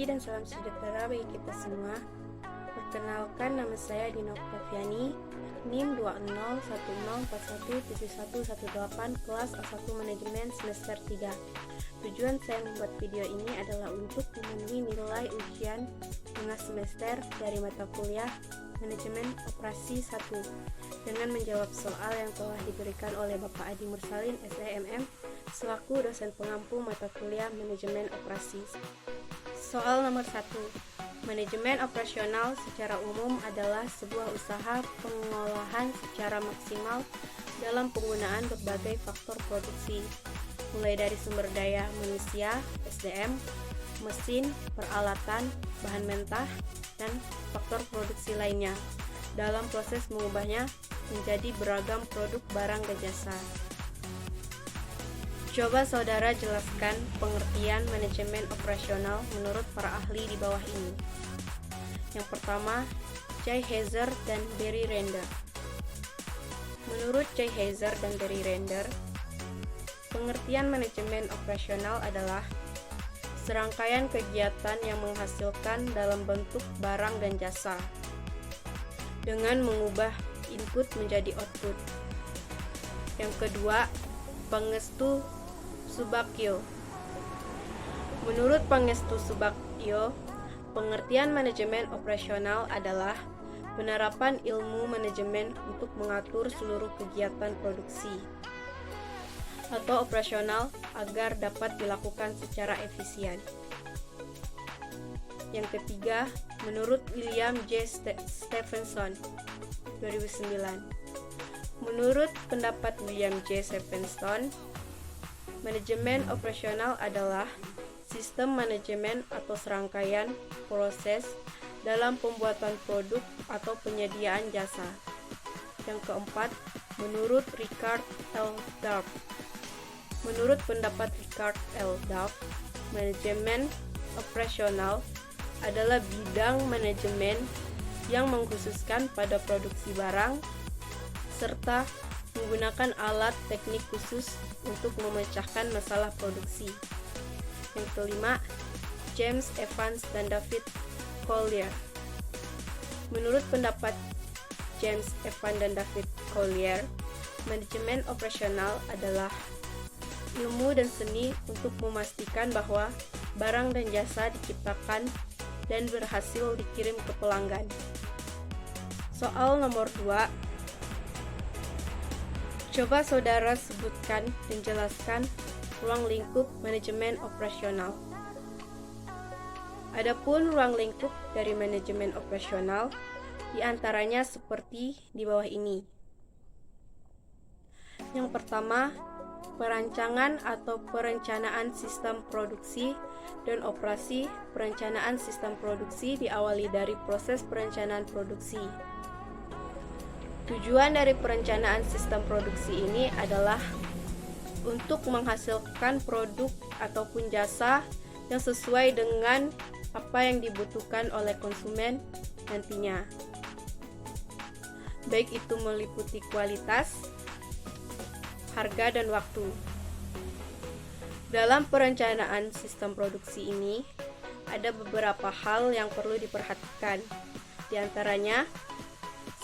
pagi dan salam sejahtera bagi kita semua. Perkenalkan, nama saya Dina Oktaviani, NIM 2010417118, kelas A1 Manajemen semester 3. Tujuan saya membuat video ini adalah untuk memenuhi nilai ujian tengah semester dari mata kuliah Manajemen Operasi 1 dengan menjawab soal yang telah diberikan oleh Bapak Adi Mursalin, SEMM, selaku dosen pengampu mata kuliah Manajemen Operasi. Soal nomor 1. Manajemen operasional secara umum adalah sebuah usaha pengolahan secara maksimal dalam penggunaan berbagai faktor produksi, mulai dari sumber daya manusia, SDM, mesin, peralatan, bahan mentah, dan faktor produksi lainnya, dalam proses mengubahnya menjadi beragam produk barang dan jasa. Coba saudara jelaskan pengertian manajemen operasional menurut para ahli di bawah ini. Yang pertama, J. Heiser dan Barry Render. Menurut J. Heiser dan Barry Render, pengertian manajemen operasional adalah serangkaian kegiatan yang menghasilkan dalam bentuk barang dan jasa dengan mengubah input menjadi output. Yang kedua, Pangestu Subakyo. Menurut Pangestu Subakyo, pengertian manajemen operasional adalah penerapan ilmu manajemen untuk mengatur seluruh kegiatan produksi atau operasional agar dapat dilakukan secara efisien. Yang ketiga, menurut William J. Stephenson, 2009. Menurut pendapat William J. Stephenson, manajemen operasional adalah sistem manajemen atau serangkaian proses dalam pembuatan produk atau penyediaan jasa. Yang keempat, menurut Richard L. Darb. Menurut pendapat Richard L. Darb, manajemen operasional adalah bidang manajemen yang mengkhususkan pada produksi barang serta menggunakan alat teknik khusus untuk memecahkan masalah produksi. Yang kelima, James Evans dan David Collier. Menurut pendapat James Evans dan David Collier, manajemen operasional adalah ilmu dan seni untuk memastikan bahwa barang dan jasa diciptakan dan berhasil dikirim ke pelanggan. Soal nomor 2. Coba saudara sebutkan dan jelaskan ruang lingkup manajemen operasional. Adapun ruang lingkup dari manajemen operasional diantaranya seperti di bawah ini. Yang pertama, perancangan atau perencanaan sistem produksi dan operasi. Perencanaan sistem produksi diawali dari proses perencanaan produksi. Tujuan dari perencanaan sistem produksi ini adalah untuk menghasilkan produk ataupun jasa yang sesuai dengan apa yang dibutuhkan oleh konsumen nantinya, baik itu meliputi kualitas, harga, dan waktu. Dalam perencanaan sistem produksi ini, ada beberapa hal yang perlu diperhatikan. Di antaranya,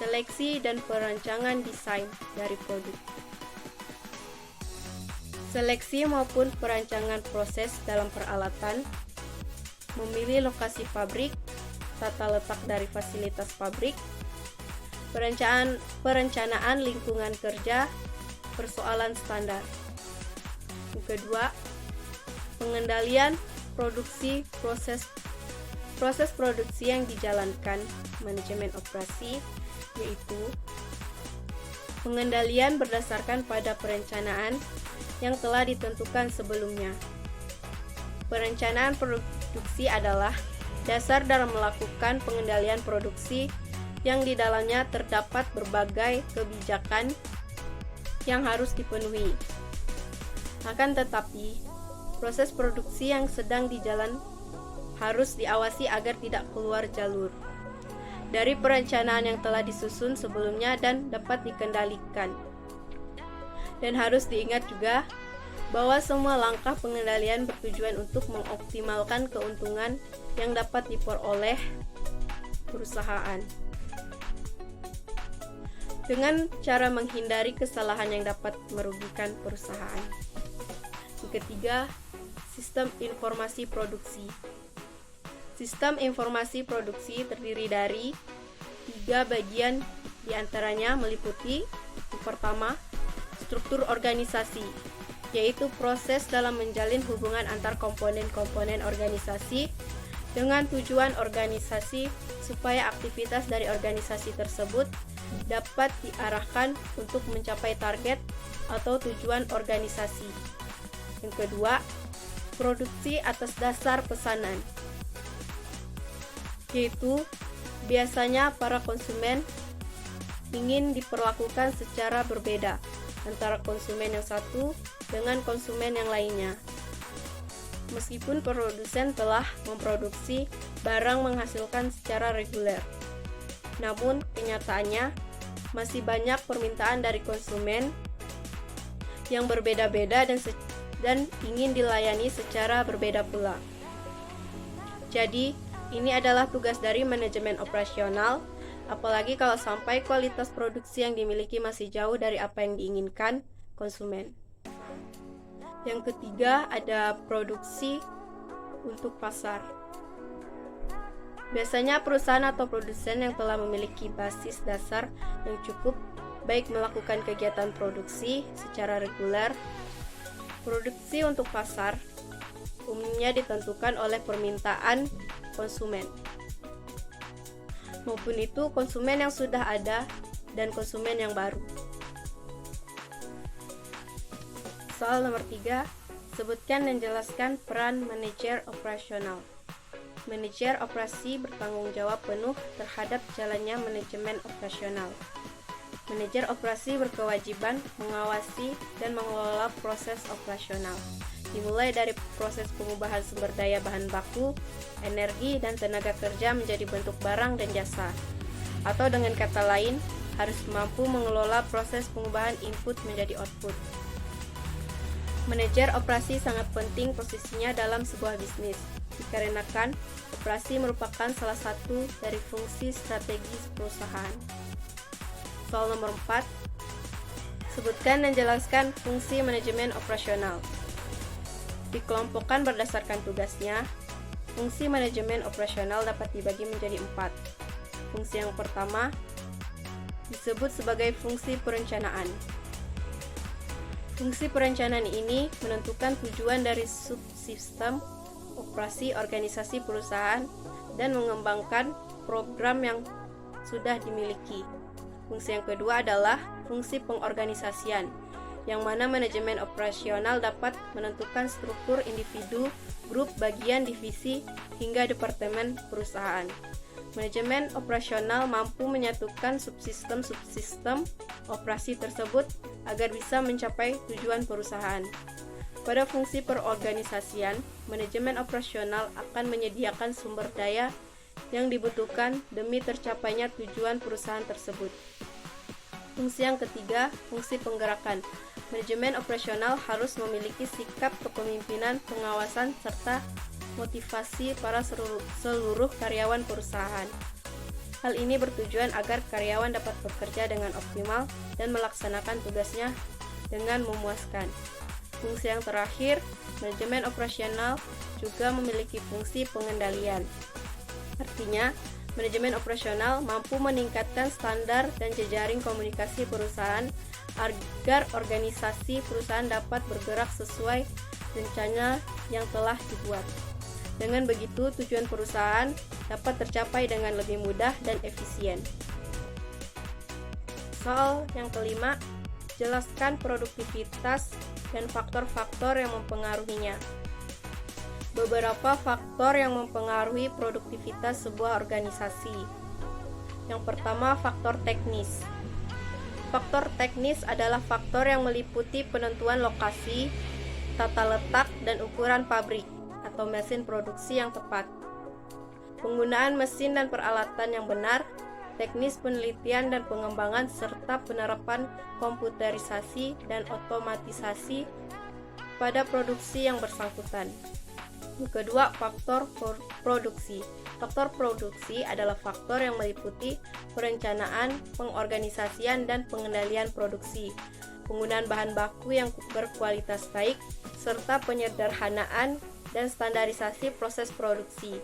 seleksi dan perancangan desain dari produk. Seleksi maupun perancangan proses dalam peralatan, memilih lokasi pabrik, tata letak dari fasilitas pabrik, perencanaan lingkungan kerja, persoalan standar. Yang kedua, pengendalian produksi, proses produksi yang dijalankan manajemen operasi, yaitu pengendalian berdasarkan pada perencanaan yang telah ditentukan sebelumnya. Perencanaan produksi adalah dasar dalam melakukan pengendalian produksi yang di dalamnya terdapat berbagai kebijakan yang harus dipenuhi. Akan tetapi, proses produksi yang sedang dijalan harus diawasi agar tidak keluar jalur dari perencanaan yang telah disusun sebelumnya dan dapat dikendalikan. Dan harus diingat juga bahwa semua langkah pengendalian bertujuan untuk mengoptimalkan keuntungan yang dapat diperoleh perusahaan dengan cara menghindari kesalahan yang dapat merugikan perusahaan. Yang ketiga, sistem informasi produksi. Sistem informasi produksi terdiri dari 3 bagian, diantaranya meliputi yang pertama, struktur organisasi, yaitu proses dalam menjalin hubungan antar komponen-komponen organisasi dengan tujuan organisasi supaya aktivitas dari organisasi tersebut dapat diarahkan untuk mencapai target atau tujuan organisasi. Yang kedua, produksi atas dasar pesanan, yaitu biasanya para konsumen ingin diperlakukan secara berbeda antara konsumen yang satu dengan konsumen yang lainnya. Meskipun produsen telah memproduksi barang menghasilkan secara reguler, namun kenyataannya masih banyak permintaan dari konsumen yang berbeda-beda dan ingin dilayani secara berbeda pula. Jadi, ini adalah tugas dari manajemen operasional, apalagi kalau sampai kualitas produksi yang dimiliki masih jauh dari apa yang diinginkan konsumen. Yang ketiga, ada produksi untuk pasar. Biasanya perusahaan atau produsen yang telah memiliki basis dasar yang cukup baik melakukan kegiatan produksi secara reguler. Produksi untuk pasar umumnya ditentukan oleh permintaan konsumen, maupun itu konsumen yang sudah ada dan konsumen yang baru. Soal nomor 3, sebutkan dan jelaskan peran manajer operasional. Manajer operasi bertanggung jawab penuh terhadap jalannya manajemen operasional. Manajer operasi berkewajiban mengawasi dan mengelola proses operasional, dimulai dari proses pengubahan sumber daya bahan baku, energi, dan tenaga kerja menjadi bentuk barang dan jasa. Atau dengan kata lain, harus mampu mengelola proses pengubahan input menjadi output. Manajer operasi sangat penting posisinya dalam sebuah bisnis, dikarenakan operasi merupakan salah satu dari fungsi strategis perusahaan. Soal nomor 4, sebutkan dan jelaskan fungsi manajemen operasional. Dikelompokkan berdasarkan tugasnya, fungsi manajemen operasional dapat dibagi menjadi 4. Fungsi yang pertama disebut sebagai fungsi perencanaan. Fungsi perencanaan ini menentukan tujuan dari subsistem operasi organisasi perusahaan dan mengembangkan program yang sudah dimiliki. Fungsi yang kedua adalah fungsi pengorganisasian, yang mana manajemen operasional dapat menentukan struktur individu, grup, bagian, divisi, hingga departemen perusahaan. Manajemen operasional mampu menyatukan subsistem-subsistem operasi tersebut agar bisa mencapai tujuan perusahaan. Pada fungsi perorganisasian, manajemen operasional akan menyediakan sumber daya yang dibutuhkan demi tercapainya tujuan perusahaan tersebut. Fungsi yang ketiga, fungsi penggerakan. Manajemen operasional harus memiliki sikap kepemimpinan, pengawasan, serta motivasi para seluruh karyawan perusahaan. Hal ini bertujuan agar karyawan dapat bekerja dengan optimal dan melaksanakan tugasnya dengan memuaskan. Fungsi yang terakhir, manajemen operasional juga memiliki fungsi pengendalian. Artinya, manajemen operasional mampu meningkatkan standar dan jejaring komunikasi perusahaan agar organisasi perusahaan dapat bergerak sesuai rencana yang telah dibuat. Dengan begitu, tujuan perusahaan dapat tercapai dengan lebih mudah dan efisien. Soal yang kelima, jelaskan produktivitas dan faktor-faktor yang mempengaruhinya. Beberapa faktor yang mempengaruhi produktivitas sebuah organisasi. Yang pertama, faktor teknis. Faktor teknis adalah faktor yang meliputi penentuan lokasi, tata letak, dan ukuran pabrik atau mesin produksi yang tepat, penggunaan mesin dan peralatan yang benar, teknis penelitian dan pengembangan, serta penerapan komputerisasi dan otomatisasi pada produksi yang bersangkutan. Yang kedua, faktor produksi. Faktor produksi adalah faktor yang meliputi perencanaan, pengorganisasian, dan pengendalian produksi, penggunaan bahan baku yang berkualitas baik, serta penyederhanaan dan standarisasi proses produksi.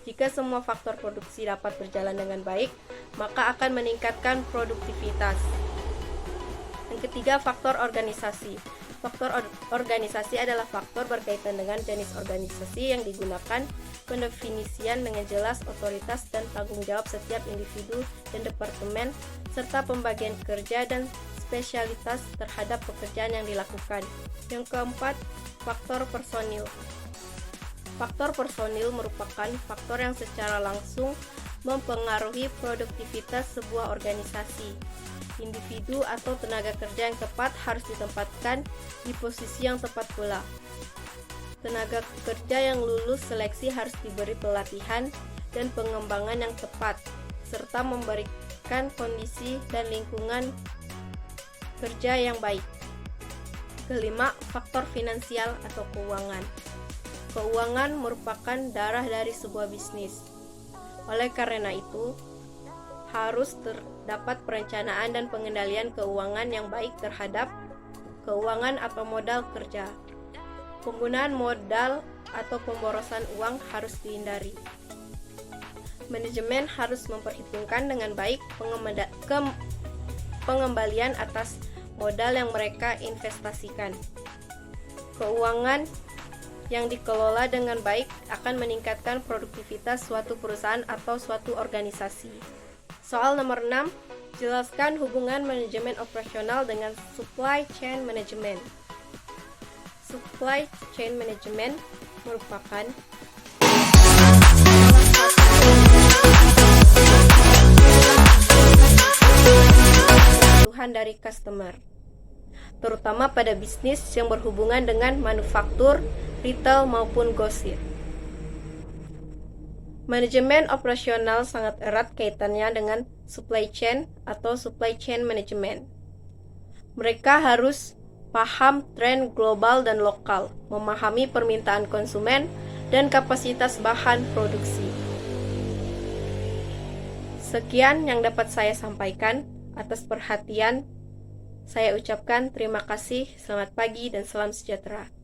Jika semua faktor produksi dapat berjalan dengan baik, maka akan meningkatkan produktivitas. Yang ketiga, faktor organisasi. Faktor organisasi adalah faktor berkaitan dengan jenis organisasi yang digunakan, pendefinisian dengan jelas otoritas dan tanggung jawab setiap individu dan departemen, serta pembagian kerja dan spesialitas terhadap pekerjaan yang dilakukan. Yang keempat, faktor personil. Faktor personil merupakan faktor yang secara langsung mempengaruhi produktivitas sebuah organisasi. Individu atau tenaga kerja yang tepat harus ditempatkan di posisi yang tepat pula. Tenaga kerja yang lulus seleksi harus diberi pelatihan dan pengembangan yang tepat, serta memberikan kondisi dan lingkungan kerja yang baik. Kelima, faktor finansial atau keuangan. Keuangan merupakan darah dari sebuah bisnis. Oleh karena itu, harus terdapat perencanaan dan pengendalian keuangan yang baik terhadap keuangan atau modal kerja. Penggunaan modal atau pemborosan uang harus dihindari. Manajemen harus memperhitungkan dengan baik pengembalian atas modal yang mereka investasikan. Keuangan yang dikelola dengan baik akan meningkatkan produktivitas suatu perusahaan atau suatu organisasi. Soal nomor 6, jelaskan hubungan manajemen operasional dengan supply chain management. Supply chain management merupakan kebutuhan dari customer, terutama pada bisnis yang berhubungan dengan manufaktur, retail maupun grosir. Manajemen operasional sangat erat kaitannya dengan supply chain atau supply chain management. Mereka harus paham tren global dan lokal, memahami permintaan konsumen, dan kapasitas bahan produksi. Sekian yang dapat saya sampaikan. Atas perhatian, saya ucapkan terima kasih, selamat pagi, dan salam sejahtera.